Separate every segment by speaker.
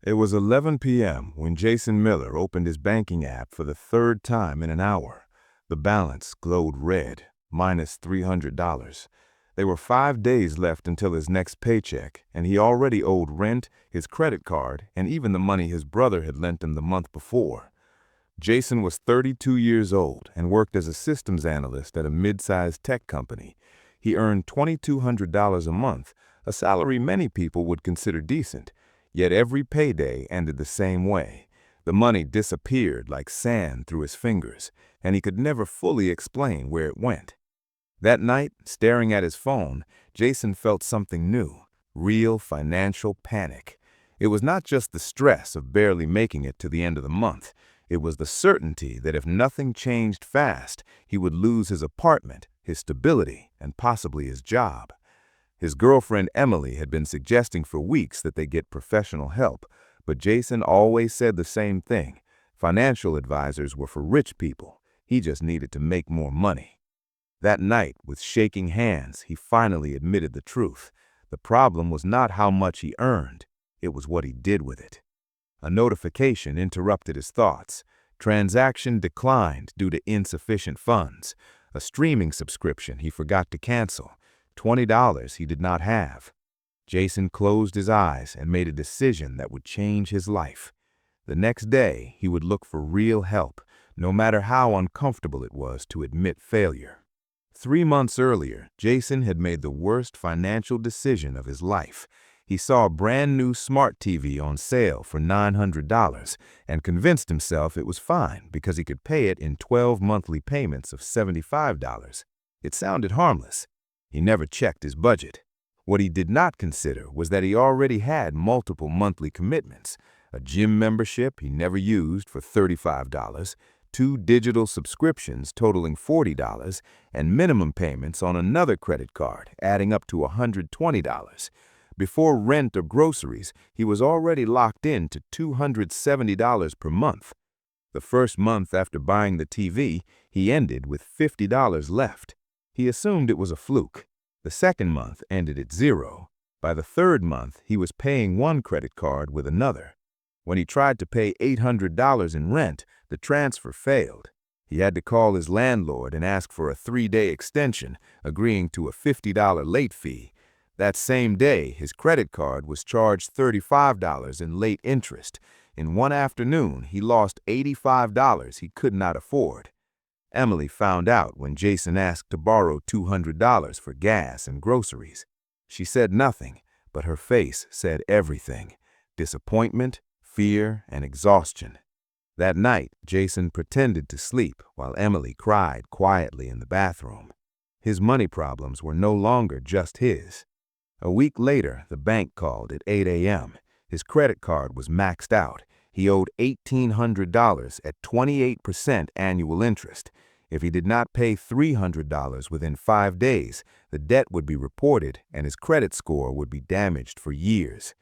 Speaker 1: It was 11 p.m. when Jason Miller opened his banking app for the third time in an hour. The balance glowed red, minus $300. There were 5 days left until his next paycheck, and he already owed rent, his credit card, and even the money his brother had lent him the month before. Jason was 32 years old and worked as a systems analyst at a mid-sized tech company. He earned $2,200 a month, a salary many people would consider decent. Yet every payday ended the same way. The money disappeared like sand through his fingers, and he could never fully explain where it went. That night, staring at his phone, Jason felt something new, real financial panic. It was not just the stress of barely making it to the end of the month. It was the certainty that if nothing changed fast, he would lose his apartment, his stability, and possibly his job. His girlfriend Emily had been suggesting for weeks that they get professional help, but Jason always said the same thing. Financial advisors were for rich people. He just needed to make more money. That night, with shaking hands, he finally admitted the truth. The problem was not how much he earned, it was what he did with it. A notification interrupted his thoughts. Transaction declined due to insufficient funds. A streaming subscription he forgot to cancel. $20 he did not have. Jason closed his eyes and made a decision that would change his life. The next day, he would look for real help, no matter how uncomfortable it was to admit failure. 3 months earlier, Jason had made the worst financial decision of his life. He saw a brand new smart TV on sale for $900 and convinced himself it was fine because he could pay it in 12 monthly payments of $75. It sounded harmless. He never checked his budget. What he did not consider was that he already had multiple monthly commitments, a gym membership he never used for $35, 2 digital subscriptions totaling $40, and minimum payments on another credit card adding up to $120. Before rent or groceries, he was already locked in to $270 per month. The first month after buying the TV, he ended with $50 left. He assumed it was a fluke. The second month ended at $0. By the third month, he was paying one credit card with another. When he tried to pay $800 in rent, the transfer failed. He had to call his landlord and ask for a 3-day extension, agreeing to a $50 late fee. That same day, his credit card was charged $35 in late interest. In one afternoon, he lost $85 he could not afford. Emily found out when Jason asked to borrow $200 for gas and groceries. She said nothing, but her face said everything: disappointment, fear, and exhaustion. That night, Jason pretended to sleep while Emily cried quietly in the bathroom. His money problems were no longer just his. A week later, the bank called at 8 a.m. His credit card was maxed out. He owed $1,800 at 28% annual interest. If he did not pay $300 within 5 days, the debt would be reported and his credit score would be damaged for years.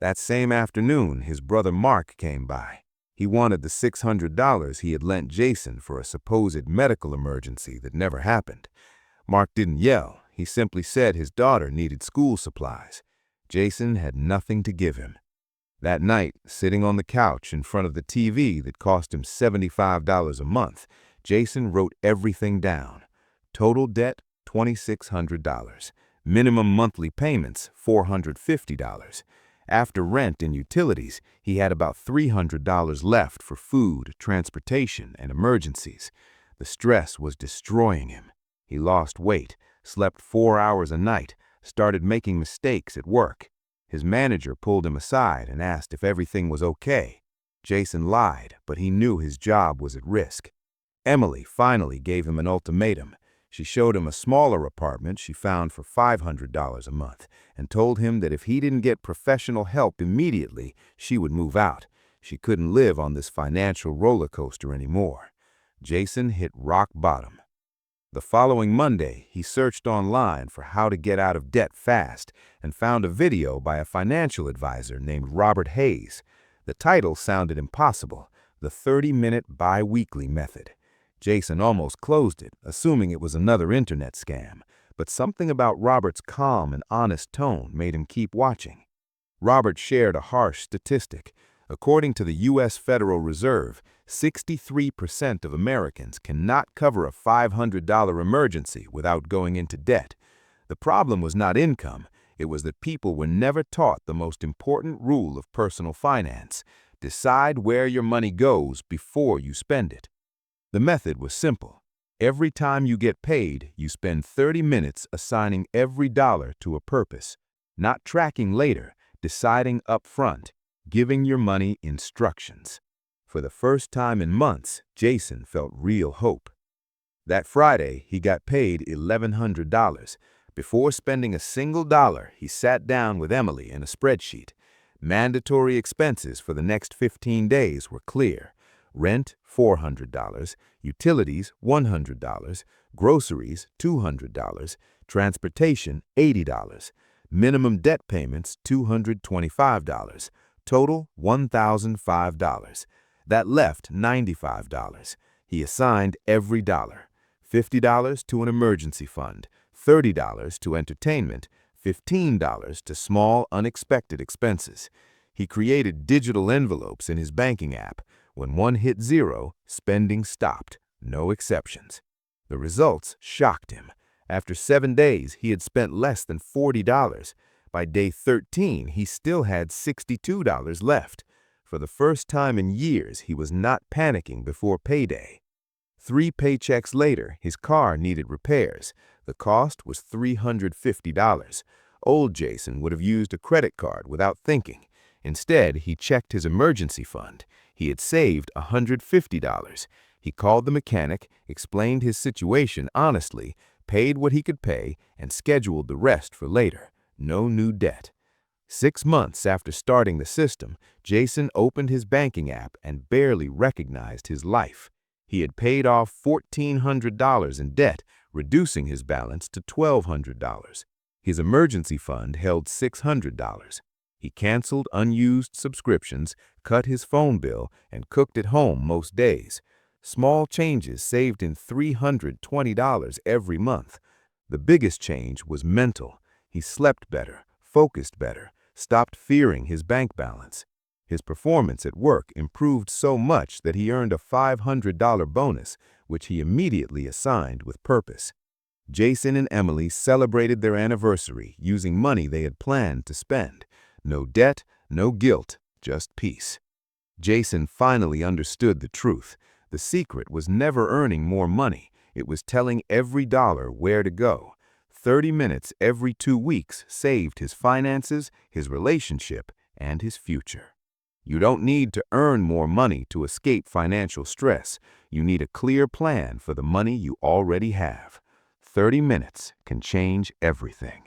Speaker 1: That same afternoon, his brother Mark came by. He wanted the $600 he had lent Jason for a supposed medical emergency that never happened. Mark didn't yell. He simply said his daughter needed school supplies. Jason had nothing to give him. That night, sitting on the couch in front of the TV that cost him $75 a month, Jason wrote everything down. Total debt, $2,600. Minimum monthly payments, $450. After rent and utilities, he had about $300 left for food, transportation, and emergencies. The stress was destroying him. He lost weight, slept 4 hours a night, started making mistakes at work. His manager pulled him aside and asked if everything was okay. Jason lied, but he knew his job was at risk. Emily finally gave him an ultimatum. She showed him a smaller apartment she found for $500 a month and told him that if he didn't get professional help immediately, she would move out. She couldn't live on this financial roller coaster anymore. Jason hit rock bottom. The following Monday, he searched online for how to get out of debt fast and found a video by a financial advisor named Robert Hayes. The title sounded impossible: the 30-minute bi-weekly method. Jason almost closed it, assuming it was another internet scam, but something about Robert's calm and honest tone made him keep watching. Robert shared a harsh statistic. According to the U.S. Federal Reserve, 63% of Americans cannot cover a $500 emergency without going into debt. The problem was not income, it was that people were never taught the most important rule of personal finance: decide where your money goes before you spend it. The method was simple. Every time you get paid, you spend 30 minutes assigning every dollar to a purpose, not tracking later, deciding up front, giving your money instructions. For the first time in months, Jason felt real hope. That Friday, he got paid $1,100. Before spending a single dollar, he sat down with Emily in a spreadsheet. Mandatory expenses for the next 15 days were clear. Rent, $400, utilities, $100, groceries, $200, transportation, $80, minimum debt payments, $225, total, $1,005. That left $95. He assigned every dollar. $50 to an emergency fund, $30 to entertainment, $15 to small, unexpected expenses. He created digital envelopes in his banking app. When one hit zero, spending stopped, no exceptions. The results shocked him. After 7 days, he had spent less than $40. By day 13, he still had $62 left. For the first time in years, he was not panicking before payday. 3 paychecks later, his car needed repairs. The cost was $350. Old Jason would have used a credit card without thinking. Instead, he checked his emergency fund. He had saved $150. He called the mechanic, explained his situation honestly, paid what he could pay, and scheduled the rest for later. No new debt. 6 months after starting the system, Jason opened his banking app and barely recognized his life. He had paid off $1,400 in debt, reducing his balance to $1,200. His emergency fund held $600. He canceled unused subscriptions, cut his phone bill, and cooked at home most days. Small changes saved him $320 every month. The biggest change was mental. He slept better, focused better, stopped fearing his bank balance. His performance at work improved so much that he earned a $500 bonus, which he immediately assigned with purpose. Jason and Emily celebrated their anniversary using money they had planned to spend. No debt, no guilt, just peace. Jason finally understood the truth. The secret was never earning more money. It was telling every dollar where to go. 30 minutes every 2 weeks saved his finances, his relationship, and his future. You don't need to earn more money to escape financial stress. You need a clear plan for the money you already have. 30 minutes can change everything.